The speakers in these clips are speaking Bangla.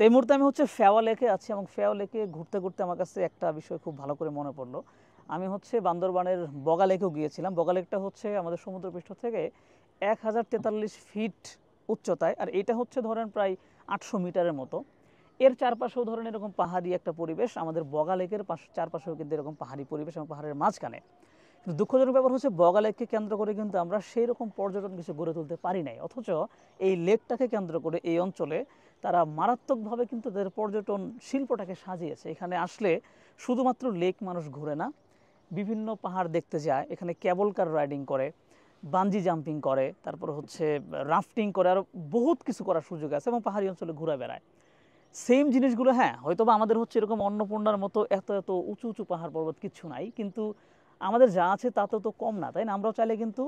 এই মুহূর্তে আমি হচ্ছে ফেওয়া লেকে আছি এবং ফেওয়া লেকে ঘুরতে ঘুরতে আমার কাছে একটা বিষয় খুব ভালো করে মনে পড়লো। আমি হচ্ছে বান্দরবানের বগা লেকেও গিয়েছিলাম। বগা লেকটা হচ্ছে আমাদের সমুদ্রপৃষ্ঠ থেকে 1043 ফিট উচ্চতায়, আর এটা হচ্ছে ধরেন প্রায় 800 মিটারের মতো। এর চারপাশেও ধরেন এরকম পাহাড়ি একটা পরিবেশ, আমাদের বগা লেকের চারপাশেও কিন্তু এরকম পাহাড়ি পরিবেশ এবং পাহাড়ের মাঝখানে। কিন্তু দুঃখজনক ব্যাপার হচ্ছে বগা লেককে কেন্দ্র করে কিন্তু আমরা সেই রকম পর্যটন কিছু গড়ে তুলতে পারি নাই, অথচ এই লেকটাকে কেন্দ্র করে এই অঞ্চলে তারা মারাত্মকভাবে কিন্তু তাদের পর্যটন শিল্পটাকে সাজিয়েছে। এখানে আসলে শুধুমাত্র লেক মানুষ ঘুরে না, বিভিন্ন পাহাড় দেখতে যায়, এখানে কেবল কার রাইডিং করে, বানজি জাম্পিং করে, তারপর হচ্ছে রাফটিং করে, আরও বহুত কিছু করার সুযোগ আছে এবং পাহাড়ি অঞ্চলে ঘুরে বেড়ায়। সেম জিনিসগুলো হ্যাঁ হয়তো বা আমাদের হচ্ছে এরকম অন্নপূর্ণার মতো এত এত উঁচু উঁচু পাহাড় পর্বত কিছু নাই, কিন্তু আমাদের যা আছে তাতে তো কম না, তাই না? আমরাও চাইলে কিন্তু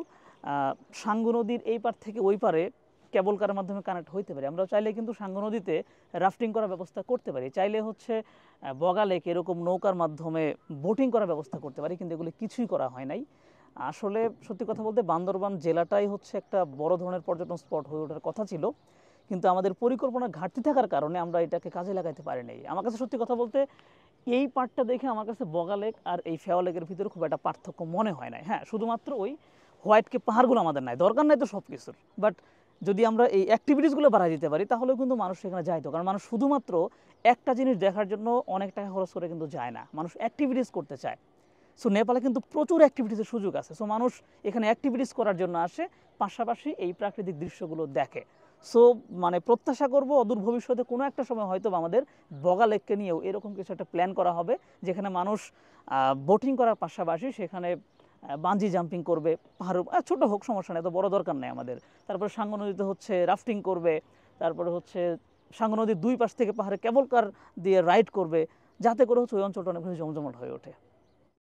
সাঙ্গু নদীর এই পার থেকে ওই পারে কেবল কারের মাধ্যমে কানেক্ট হইতে পারি। আমরাও চাইলে কিন্তু সাঙ্গু নদীতে রাফটিং করার ব্যবস্থা করতে পারি, চাইলে হচ্ছে বগা লেক এরকম নৌকার মাধ্যমে বোটিং করার ব্যবস্থা করতে পারি, কিন্তু এগুলো কিছুই করা হয় নাই। আসলে সত্যি কথা বলতে বান্দরবান জেলাটাই হচ্ছে একটা বড় ধরনের পর্যটন স্পট হয়ে ওঠার কথা ছিল, কিন্তু আমাদের পরিকল্পনার ঘাটতি থাকার কারণে আমরা এটাকে কাজে লাগাইতে পারি নাই। আমার কাছে সত্যি কথা বলতে এই পার্টটা দেখে আমার কাছে বগা লেক আর এই ফেওয়া লেকের ভিতরে খুব একটা পার্থক্য মনে হয় না। হ্যাঁ, শুধুমাত্র ওই হোয়াইট কে পাহাড়গুলো আমাদের নাই, দরকার নাই তো সব কিছুর, বাট যদি আমরা এই অ্যাক্টিভিটিসগুলো বাড়াই দিতে পারি তাহলেও কিন্তু মানুষ সেখানে যাইতো। কারণ মানুষ শুধুমাত্র একটা জিনিস দেখার জন্য অনেক টাকা খরচ করে কিন্তু যায় না, মানুষ অ্যাক্টিভিটিস করতে চায়। সো নেপালে কিন্তু প্রচুর অ্যাক্টিভিটিসের সুযোগ আছে, সো মানুষ এখানে অ্যাক্টিভিটিস করার জন্য আসে, পাশাপাশি এই প্রাকৃতিক দৃশ্যগুলো দেখে। সো মানে প্রত্যাশা করব অদূর ভবিষ্যতে কোনো একটা সময় হয়তো আমাদের বগা লেককে নিয়েও এরকম কিছু একটা প্ল্যান করা হবে, যেখানে মানুষ বোটিং করার পাশাপাশি সেখানে বাঞ্জি জাম্পিং করবে, পাহাড় ছোটো হোক সমস্যা নেই, এত বড় দরকার নেই আমাদের। তারপরে সাঙ্গু নদীতে হচ্ছে রাফটিং করবে, তারপরে হচ্ছে সাঙ্গু নদীর দুই পাশ থেকে পাহাড়ে কেবল কার দিয়ে রাইড করবে, যাতে করে হচ্ছে ওই অঞ্চলটা অনেক বেশি জমজমাট হয়ে ওঠে।